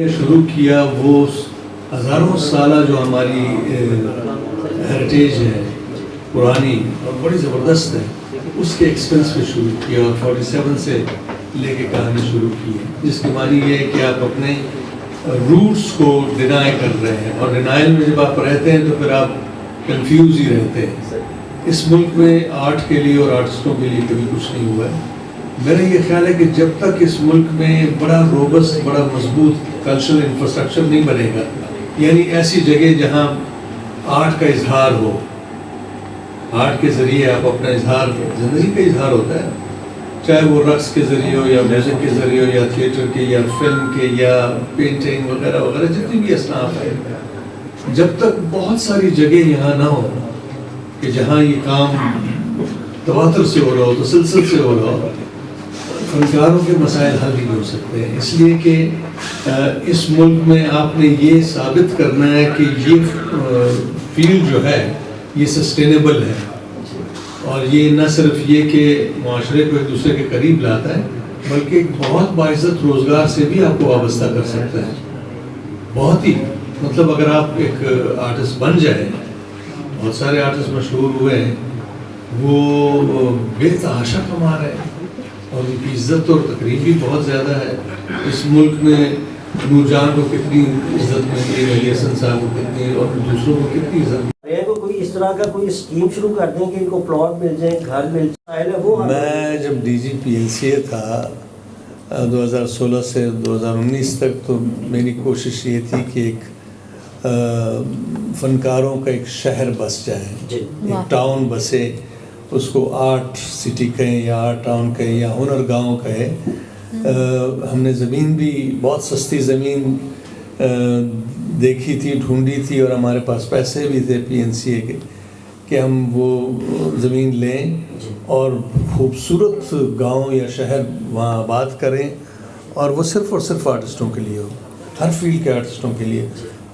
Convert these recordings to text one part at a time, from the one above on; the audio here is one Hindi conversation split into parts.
शुरू किया वो हज़ारों साल जो हमारी हेरिटेज है पुरानी और बड़ी ज़बरदस्त है, उसके एक्सपेंस पे शुरू किया और 47 से लेके कहानी शुरू की है, जिसकी मानी ये है कि आप अपने रूट्स को डिनाई कर रहे हैं और डिनाइल में जब आप रहते हैं तो फिर आप कंफ्यूज ही रहते हैं। इस मुल्क में आर्ट के लिए और आर्टिस्टों के लिए कभी कुछ नहीं हुआ है। मेरा ये ख्याल है कि जब तक इस मुल्क में बड़ा रोबस्ट, बड़ा मजबूत कल्चरल इंफ्रास्ट्रक्चर नहीं बनेगा, यानी ऐसी जगह जहाँ आर्ट का इजहार हो, आर्ट के ज़रिए आप अपना इजहार, ज़िंदगी का इजहार होता है, चाहे वो रक्स के ज़रिए हो या म्यूज़िक के ज़रिए हो या थिएटर के या फिल्म के या पेंटिंग वगैरह वगैरह, जितनी भी असनाफ है, जब तक बहुत सारी जगह यहाँ ना हो कि जहाँ ये काम तवातर से हो रहा हो, तसलसल से हो रहा हो, फनकारों के मसाइल हल नहीं हो सकते हैं। इसलिए कि इस मुल्क में आपने ये साबित करना है कि ये फील्ड जो है ये सस्टेनेबल है और ये न सिर्फ ये कि माशरे को एक दूसरे के करीब लाता है, बल्कि एक बहुत बाइज़्ज़त रोज़गार से भी आपको वाबस्ता कर सकता है। बहुत ही, मतलब अगर आप एक आर्टिस्ट बन जाए, बहुत सारे आर्टिस्ट मशहूर हुए हैं, वो बेतहाशा कमा रहे हैं और उनकी इज़्ज़त और तकरीब भी बहुत ज़्यादा है। इस मुल्क में नूरजान को कितनी इज़्ज़त मिली है, हसन साहब को कितनी, और दूसरों को कितनी इज़्ज़त। को कोई इस तरह का कोई स्कीम शुरू कर दें कि इनको प्लॉट मिल जाए, घर मिल जाए वो। मैं जब DGPNCA था 2016 से 2019 तक, तो मेरी कोशिश ये थी कि एक फनकारों का एक शहर बस जाए, एक टाउन बसे, उसको आर्ट सिटी कहें या आर्ट टाउन कहें या हुनर गांव कहें। हमने ज़मीन भी, बहुत सस्ती ज़मीन देखी थी, ढूंढी थी, और हमारे पास पैसे भी थे PNCA के कि हम वो ज़मीन लें और खूबसूरत गांव या शहर वहाँ आबाद करें, और वो सिर्फ़ और सिर्फ आर्टिस्टों के लिए हो, हर फील्ड के आर्टिस्टों के लिए,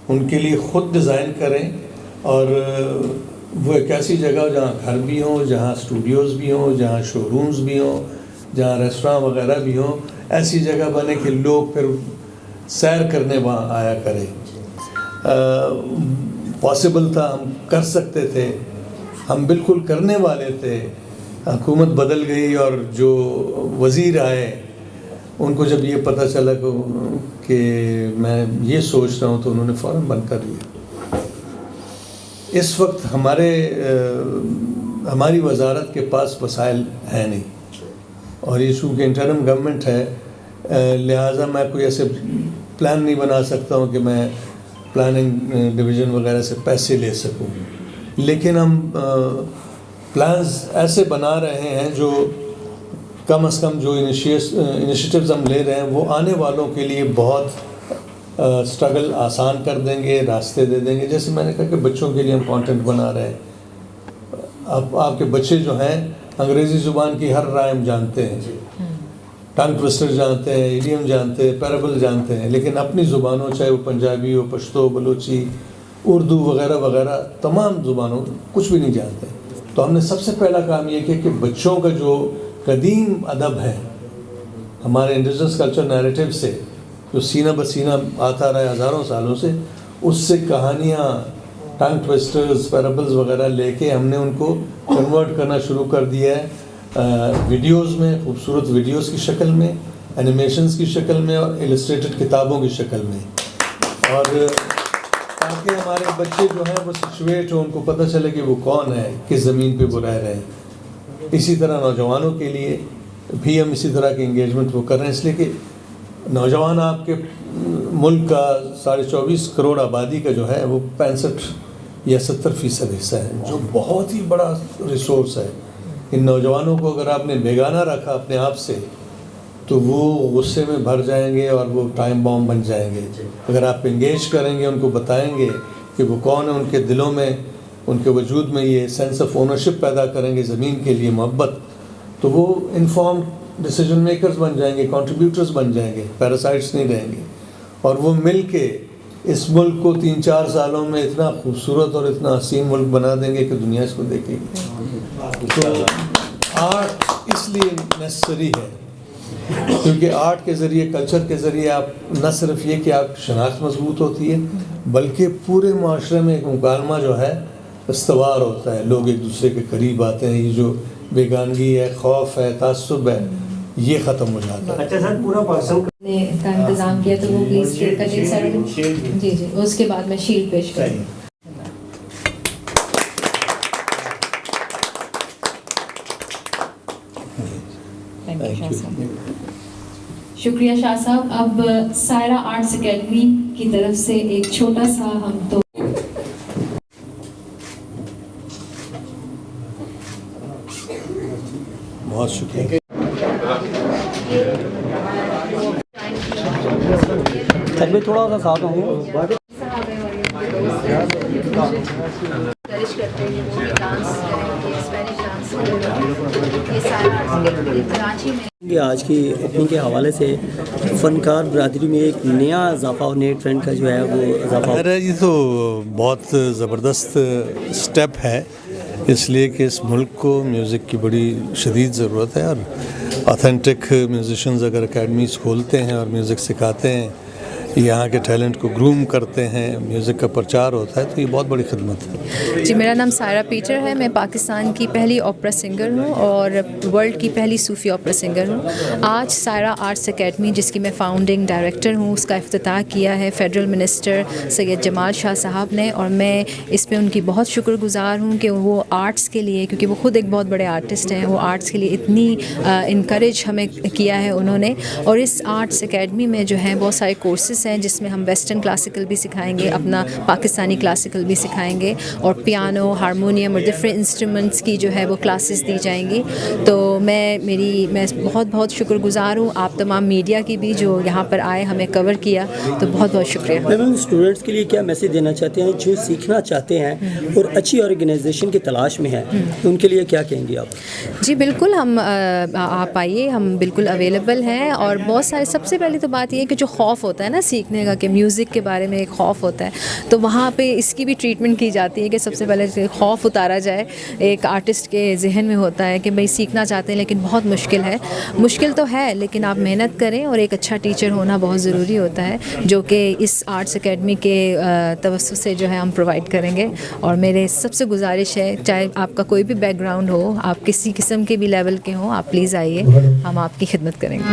उनके लिए ख़ुद डिज़ाइन करें। और वो एक ऐसी जगह हो जहाँ घर भी हों, जहाँ स्टूडियोज़ भी हों, जहाँ शोरूम्स भी हों, जहाँ रेस्टोरेंट वगैरह भी हों, ऐसी जगह बने कि लोग फिर सैर करने वहाँ आया करें। पॉसिबल था, हम कर सकते थे, हम बिल्कुल करने वाले थे। हुकूमत बदल गई और जो वज़ीर आए, उनको जब ये पता चला कि मैं ये सोच रहा हूँ, तो उन्होंने फ़ौरन बंद कर दिया। इस वक्त हमारी वजारत के पास वसाइल है नहीं, और ये चूँकि इंटरिम गवर्नमेंट है, लिहाजा मैं कोई ऐसे प्लान नहीं बना सकता हूँ कि मैं प्लानिंग डिवीज़न वगैरह से पैसे ले सकूँ। लेकिन हम प्लान्स ऐसे बना रहे हैं जो कम से कम जो इनिशिएटिव्स हम ले रहे हैं वो आने वालों के लिए बहुत स्ट्रगल आसान कर देंगे, रास्ते दे देंगे। जैसे मैंने कहा कि बच्चों के लिए हम कंटेंट बना रहे हैं। अब आपके बच्चे जो हैं अंग्रेज़ी ज़ुबान की हर राइम जानते हैं, टंग ट्विस्टर जानते हैं, इडियम जानते हैं, पैराबल जानते हैं, लेकिन अपनी ज़ुबानों, चाहे वो पंजाबी हो, पश्तो, बलोची, उर्दू वगैरह वगैरह, तमाम ज़ुबानों कुछ भी नहीं जानते। तो हमने सबसे पहला काम ये किया कि बच्चों का जो कदीम अदब है, हमारे इंडिजिनस कल्चर नैरेटिव से जो सीना बसीना आता रहा है हज़ारों सालों से, उससे कहानियाँ, टंग ट्विस्टर्स, पैराबल्स वगैरह लेके हमने उनको कन्वर्ट करना शुरू कर दिया है वीडियोस में, खूबसूरत वीडियोस की शक्ल में, एनिमेशंस की शक्ल में और इलस्ट्रेटेड किताबों की शक्ल में, और ताकि हमारे बच्चे जो हैं वो सिचुएट हो, उनको पता चले कि वो कौन है, किस ज़मीन पे वो रह रहे हैं। इसी तरह नौजवानों के लिए भी हम इसी तरह की इंगेजमेंट वो कर रहे हैं, इसलिए कि नौजवान आपके मुल्क का 24.5 करोड़ आबादी का जो है वो 65 या 70% हिस्सा है, जो बहुत ही बड़ा रिसोर्स है। इन नौजवानों को अगर आपने बेगाना रखा अपने आप से, तो वो गुस्से में भर जाएंगे और वो टाइम बॉम्ब बन जाएंगे। अगर आप इंगेज करेंगे, उनको बताएंगे कि वो कौन है, उनके दिलों में, उनके वजूद में ये सेंस ऑफ ओनरशिप पैदा करेंगे ज़मीन के लिए, मोहब्बत, तो वो इन्फॉर्म डिसीजन मेकर्स बन जाएंगे, कंट्रीब्यूटर्स बन जाएंगे, पैरासाइट्स नहीं रहेंगे, और वो मिल के इस मुल्क को 3-4 सालों में इतना खूबसूरत और इतना हसीन मुल्क बना देंगे कि दुनिया इसको देखेगी। तो आर्ट इसलिए नेसेसरी है क्योंकि आर्ट के ज़रिए, कल्चर के ज़रिए आप न सिर्फ ये कि आप शनाख्त मजबूत होती है, बल्कि पूरे माशरे में एक मुकालमा जो है इस्तवार होता है, लोग एक दूसरे के करीब आते हैं, ये जो बेगानगी है, खौफ है, तासुब है, ये ख़त्म हो जाता है। अच्छा सर, पूरा पाकिस्तान ने का इंतज़ाम किया तो वो प्लीज़ केक कटिंग सेरेमनी, जी जी, उसके बाद मैं शील्ड पेश करूँ। थैंक यू शाह साहब। शुक्रिया शाह साहब। अब सायरा आर्ट्स एकेडमी की तरफ से एक छोटा सा हम तो बहुत शुक्रिया। मैं थोड़ा सा साथ हूँ। encourage करते हैं वो डांस करेंगे, स्पेनिश डांस करेंगे, ये सारा कराची में। ये आज की ओपनिंग के हवाले से फ़नकार बरदरी में एक नया इजाफा और नए ट्रेंड का जो है वो इजाफा। अरे ये तो बहुत ज़बरदस्त स्टेप है, इसलिए कि इस मुल्क को म्यूज़िक की बड़ी शदीद ज़रूरत है, और ऑथेंटिक म्यूज़िशंस अगर अकेडमीज़ खोलते हैं और म्यूज़िक सिखाते हैं, यहाँ के टैलेंट को ग्रूम करते हैं, म्यूज़िक का प्रचार होता है, तो ये बहुत बड़ी खिदमत है। जी, मेरा नाम सायरा पीटर है। मैं पाकिस्तान की पहली ओपेरा सिंगर हूँ और वर्ल्ड की पहली सूफ़ी ओपेरा सिंगर हूँ। आज सायरा आर्ट्स एकेडमी, जिसकी मैं फाउंडिंग डायरेक्टर हूँ, उसका इफ्तिताह किया है फेडरल मिनिस्टर सैयद जमाल शाह साहब ने, और मैं इसमें उनकी बहुत शुक्रगुज़ार हूँ कि वो आर्ट्स के लिए, क्योंकि वो ख़ुद एक बहुत बड़े आर्टिस्ट हैं, वो आर्ट्स के लिए इतनी इनकरेज हमें किया है उन्होंने। और इस आर्ट्स एकेडमी में जो है बहुत सारे कोर्सेज़ हैं, जिसमें हम वेस्टर्न क्लासिकल भी सिखाएंगे, अपना पाकिस्तानी क्लासिकल भी सिखाएंगे, और पियानो, हारमोनियम और डिफरेंट इंस्ट्रूमेंट्स की जो है वो क्लासेस दी जाएंगी। तो मैं बहुत बहुत शुक्रगुज़ार हूँ आप तमाम मीडिया की भी, जो यहाँ पर आए, हमें कवर किया, तो बहुत बहुत शुक्रिया। मैम, स्टूडेंट्स के लिए क्या मैसेज देना चाहते हैं जो सीखना चाहते हैं और अच्छी ऑर्गेनाइजेशन की तलाश में हैं, तो उनके लिए क्या कहेंगे आप? जी बिल्कुल, हम आप आइए, हम बिल्कुल अवेलेबल हैं। और बहुत सारे, सबसे पहले तो बात ये है कि जो खौफ होता है ना सीखने का, कि म्यूज़िक के बारे में एक खौफ होता है, तो वहाँ पे इसकी भी ट्रीटमेंट की जाती है कि सबसे पहले खौफ उतारा जाए। एक आर्टिस्ट के जहन में होता है कि भाई सीखना चाहते हैं लेकिन बहुत मुश्किल है। मुश्किल तो है, लेकिन आप मेहनत करें, और एक अच्छा टीचर होना बहुत ज़रूरी होता है, जो कि इस आर्ट्स एकेडमी के तवस्सुत से जो है हम प्रोवाइड करेंगे। और मेरे सबसे गुजारिश है, चाहे आपका कोई भी बैकग्राउंड हो, आप किसी किस्म के भी लेवल के हों, आप प्लीज़ आइए, हम आपकी खिदमत करेंगे।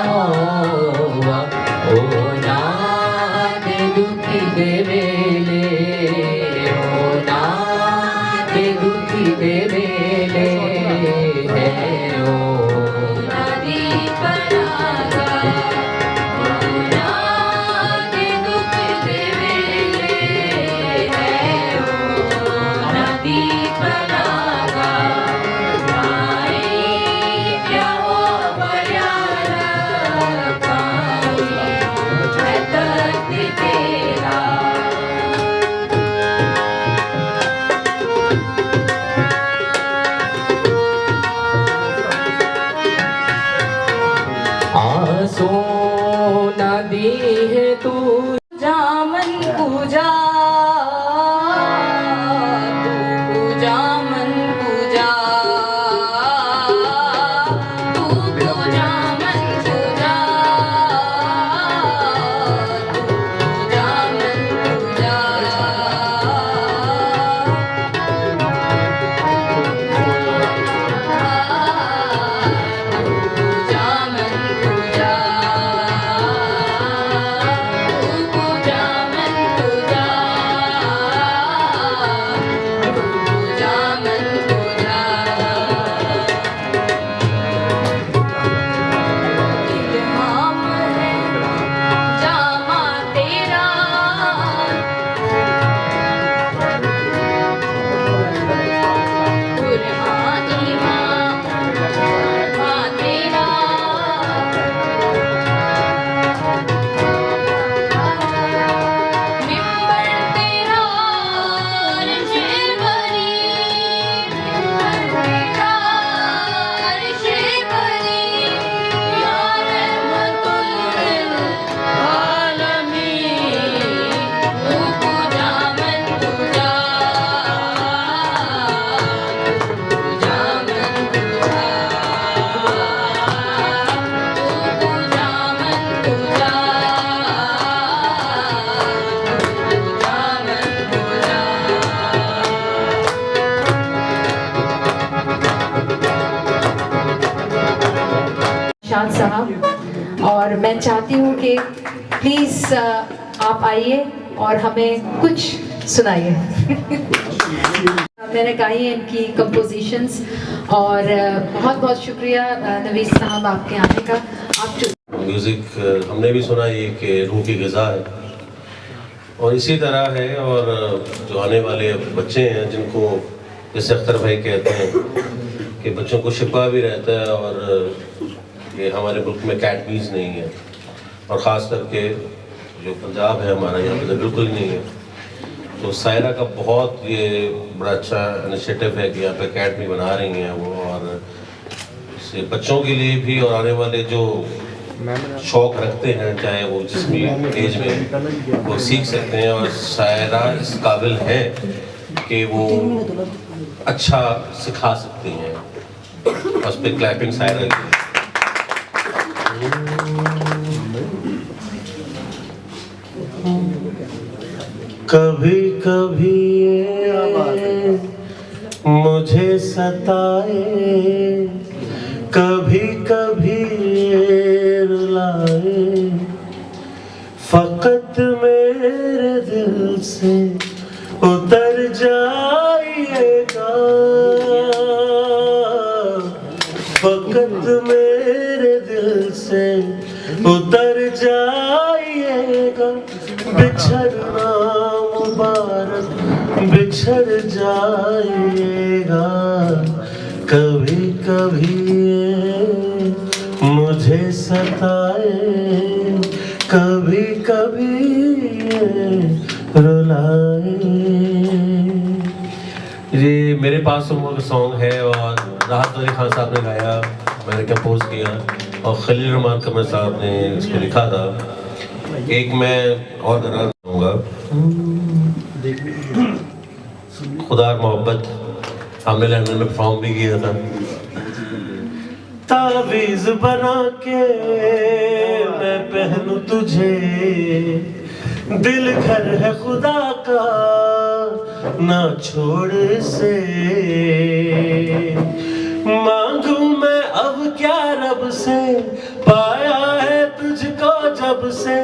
होवा ओ नाथ दुखी देवेले ओ नाथ दुखी देवेले है ओ नदी परागा ओ नाथ दुखी देवेले है ओ नदी परागा आसो नदी है तू जामन पूजा तू पूजा मन पूजा तू पूजा मन पूजा तू पूजा मन पूजा शाद साहब, और मैं चाहती हूँ कि प्लीज़ आप आइए और हमें कुछ सुनाइए। मैंने गाई है इनकी कंपोजिशंस, और बहुत बहुत शुक्रिया नवीस साहब आपके आने का। आप म्यूज़िक हमने भी सुना ये कि रूह की ग़िज़ा है, और इसी तरह है। और जो आने वाले बच्चे हैं जिनको जैसे अख्तर भाई कहते हैं कि बच्चों को शिफा भी रहता है, और ये हमारे मुल्क में कैटबीज नहीं है, और ख़ास करके जो पंजाब है हमारा, यहाँ पे तो बिल्कुल नहीं है। तो सायरा का बहुत ये बड़ा अच्छा इनिशिएटिव है कि यहाँ पे अकेडमी बना रही हैं वो, और इससे बच्चों के लिए भी और आने वाले जो शौक़ रखते हैं, चाहे वो जिस भी एज में, वो सीख सकते हैं। और सायरा इस काबिल है कि वो अच्छा सिखा सकती हैं। उस पर क्लैपिंग सायरा की। कभी कभी ये मुझे सताए, कभी कभी ये रुलाए, फकत मेरे दिल से उतर जाइएगा, फकत मेरे दिल से उतर जाइएगा। बिछड़ना मुबारक बिछड़ जाइएगा, कभी कभी ये मुझे सताए, कभी कभी ये रुलाए। ये मेरे पास उम्र का सॉन्ग है, और राहत अली खान साहब ने गाया, मैंने कंपोज किया, और खलील रहमान कमर साहब ने इसको लिखा था। एक मैं और गाना गाऊंगा, खुदा मोहब्बत, हमने लंदन में परफॉर्म भी किया था। तावीज़ बना के मैं पहनूं तुझे, दिल घर है खुदा का ना छोड़ से, मांगू मैं अब क्या रब से पाया है तुझको जब से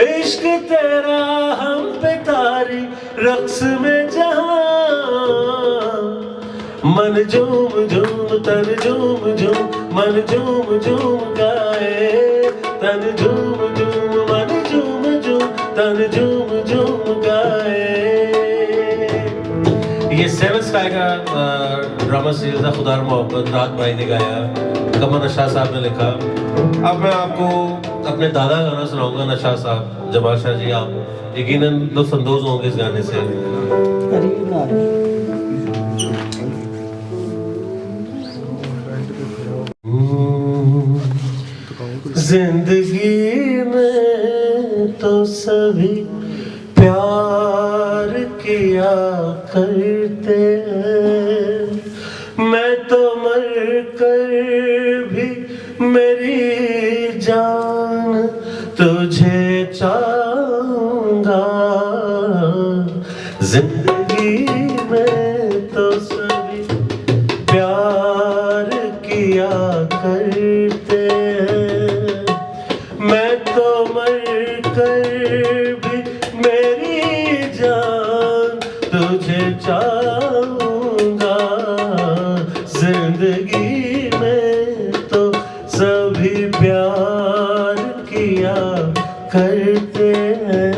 इश्क तेरा हम पे तारी रक्स में जहां मन झूम झूम तन झूम झूम मन झूम झूम गाए तन झूम झूम मन झूम झूम तन झूम झूम गाए। ये सेवन स्काई का ड्रामा सीरीज था खुदा मोहब्बत, रात भाई ने गाया, कमर नशाद साहब ने लिखा। अब मैं आपको अपने दादा का गाना सुनाऊंगा, नशाद साहब, जमाल शाह जी। आप यकीनन लुत्फअंदोज होंगे इस गाने से। जिंदगी में तो सभी प्यार किया करते हैं, मैं तो मर कर भी मेरी जान तुझे चाहूंगा। जिंदगी में तो सभी प्यार किया करते हैं, मैं तो मर कर भी मेरी जान तुझे चाहूंगा। जिंदगी में तो सभी प्यार किया करते हैं।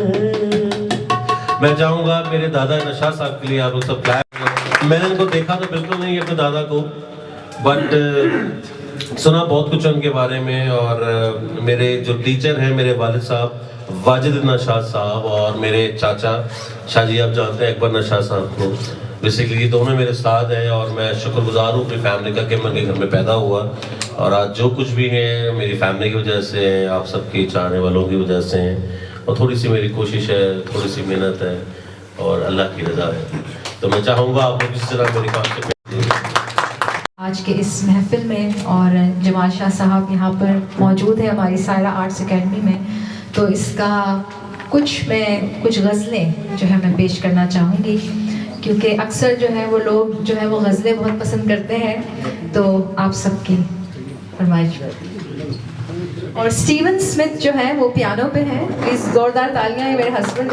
मैं चाहूंगा मेरे दादा नशाद साहब के लिए आप लोग सब क्लैप। मैंने इनको देखा तो बिल्कुल नहीं अपने दादा को, बट सुना बहुत कुछ उनके बारे में। और मेरे जो टीचर हैं मेरे वालिद साहब वाजिद नशाद साहब और मेरे चाचा शाहजी, आप जानते हैं अकबर नशाद साहब को। बेसिकली दोनों मेरे साथ हैं और मैं शुक्रगुजार हूँ अपनी फैमिली का कि मैं उनके घर में पैदा हुआ। और आज जो कुछ भी है मेरी फैमिली की वजह से, आप सबकी चाहने वालों की वजह से हैं। और थोड़ी सी मेरी कोशिश है, थोड़ी सी मेहनत है और अल्लाह की रज़ा है। तो मैं चाहूँगा आप लोग इस तरह मेरी बात को आज के इस महफिल में, और जमाल शाह साहब यहाँ पर मौजूद है हमारी सायरा आर्ट्स एकेडमी में, तो इसका कुछ गज़लें जो है मैं पेश करना चाहूँगी, क्योंकि अक्सर जो है वो लोग जो है वो गज़लें बहुत पसंद करते हैं। तो आप सबकी फरमाइश पर। और स्टीवन स्मिथ जो है वो पियानो पे है, प्लीज़ ज़ोरदार तालियां हैं मेरे हस्बैंड।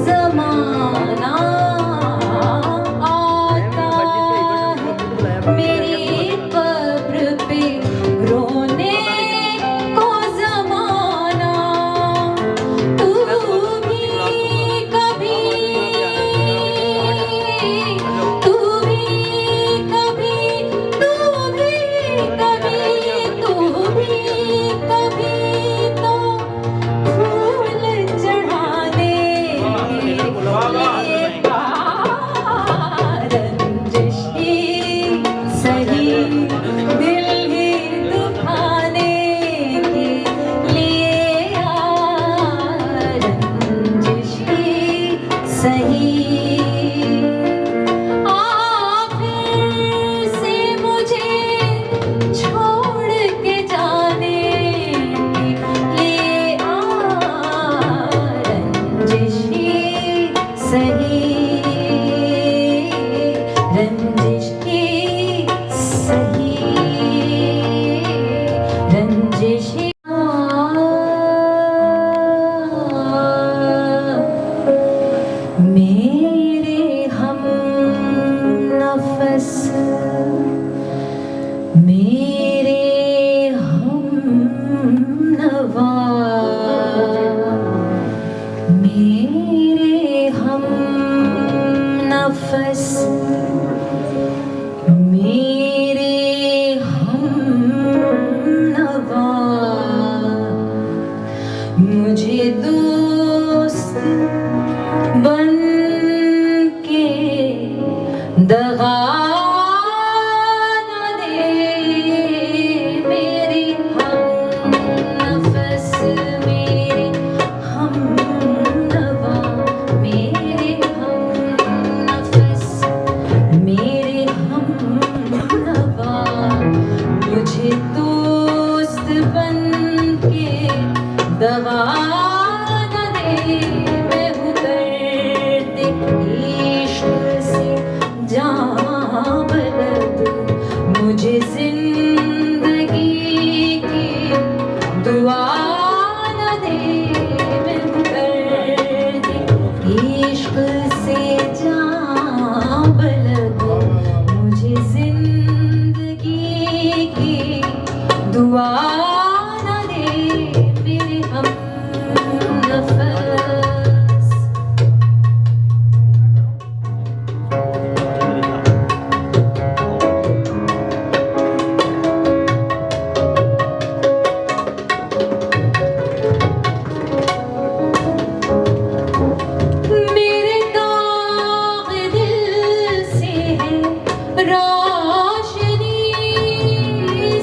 जमाना आता है मेरी कब्र पे रोने को जमाना। तू भी कभी तू भी कभी तू भी कभी तू भी कभी तो फूल चढ़ाने रंजिश ही सही दिल ही दुखाने के लिए रंजिश ही सही। फिर से मुझे छोड़ के जाने के लिए रंजिश ही सही रंजिश ही सही रंजिश ही मेरे हम नफस मेरे हम नवा मेरे हम नफस मेरे हम नवा मुझे दोस्त बन के दगा न दे मेरे हम नफस मेरे हम नवा मेरे हम नफस मेरे हम नवा मुझे दोस्त बन के दगा न दे। मैं उतरते इश्क से जां बलद मुझे जिंदगी की दुआ न दे। मैं उतरते इश्क से जां बलद मुझे जिंदगी की दुआ न दे मेरे हम नफस। मेरे दाग दिल से है रोशनी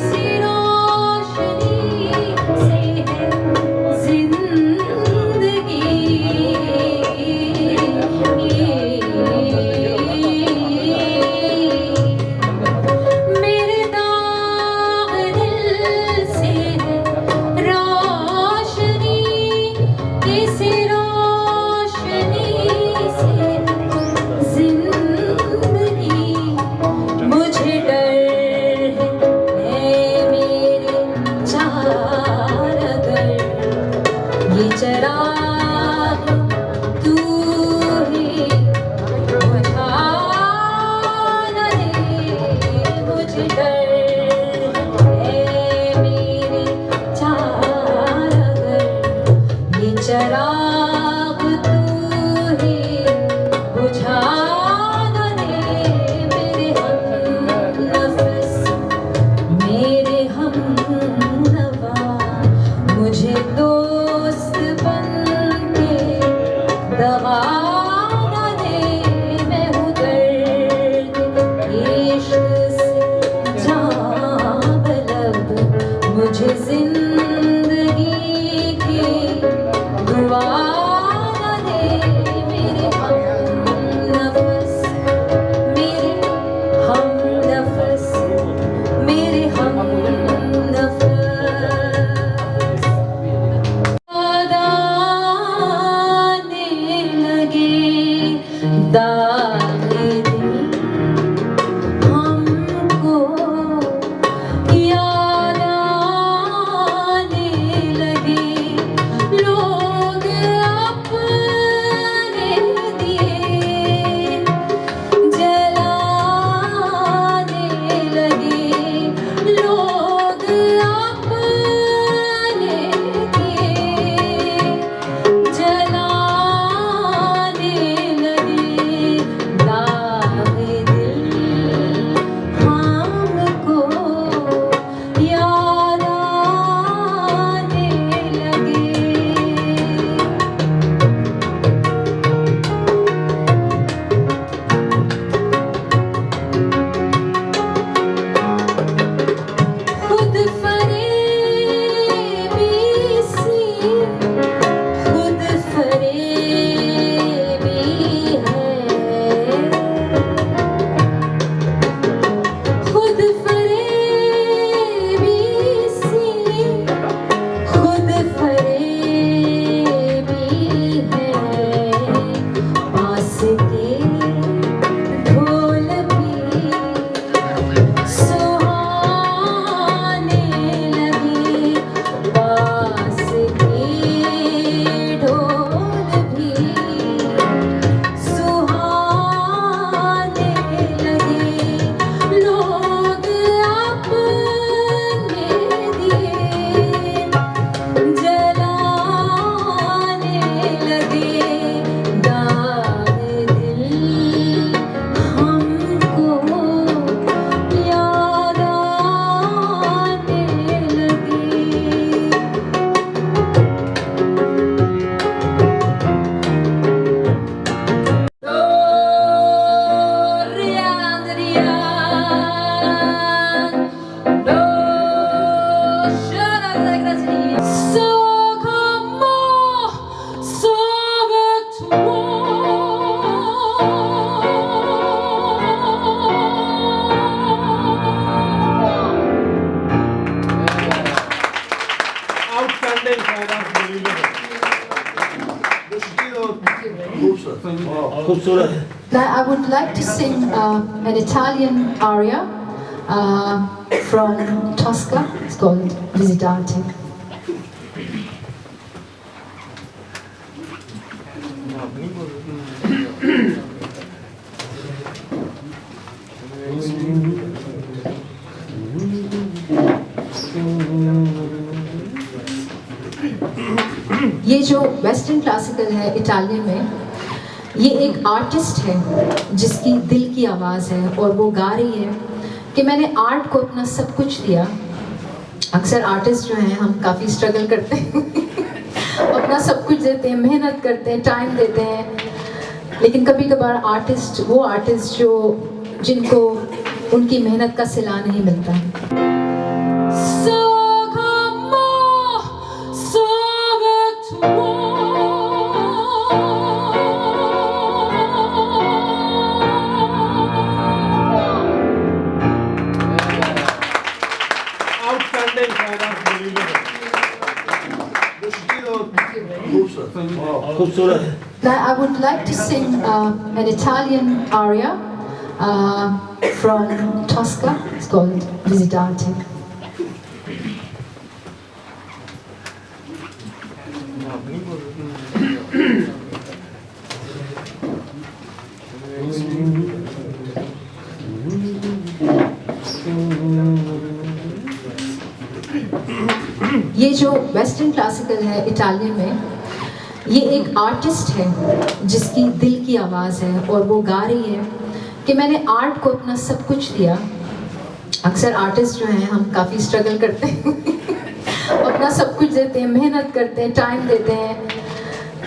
से रोशनी से है जिंदगी। मेरे दाग दिल से है रोशनी से रोशनी से जिंदगी। मुझे डर है मेरे चार अगर ये चराग तू ही बुझा न दे। मुझे डर है मेरे चार अगर ये चराग तू ही बुझा न दे मेरे हम नफस मेरे हम नवा फरेबी है, पास के ढोल भी सुहाने लगे, पास के ढोल भी सुहाने लगे, लोग अपने दिए जलाने लगे, दाग दिल हमको याद आने लगे। Rian, Rian, no, shana la gracia. So comment Outstanding, Saira. खूबसूरत। Now I would like to sing an Italian aria from Tosca. It's called Visitate. ये जो वेस्टर्न क्लासिकल है इटालियन में, ये एक आर्टिस्ट है जिसकी दिल की आवाज़ है और वो गा रही है कि मैंने आर्ट को अपना सब कुछ दिया। अक्सर आर्टिस्ट जो हैं हम काफ़ी स्ट्रगल करते हैं अपना सब कुछ देते हैं, मेहनत करते हैं, टाइम देते हैं, लेकिन कभी कभार आर्टिस्ट वो आर्टिस्ट जो जिनको उनकी मेहनत का सिला नहीं मिलता। So comment Outstanding, Saira. खूबसूरत। Now I would like to sing an Italian aria from Tosca. It's called Visitate. ये जो वेस्टर्न क्लासिकल है इटालियन में, ये एक आर्टिस्ट है जिसकी दिल की आवाज़ है और वो गा रही है कि मैंने आर्ट को अपना सब कुछ दिया। अक्सर आर्टिस्ट जो हैं हम काफ़ी स्ट्रगल करते हैं अपना सब कुछ देते हैं, मेहनत करते हैं, टाइम देते हैं,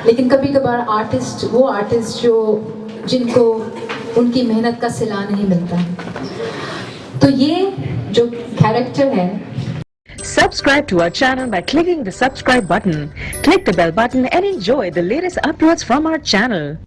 लेकिन कभी कभार आर्टिस्ट वो आर्टिस्ट जो जिनको उनकी मेहनत का सिला नहीं मिलता। तो ये जो कैरेक्टर है, Subscribe to our channel by clicking the subscribe button. Click the bell button and enjoy the latest uploads from our channel.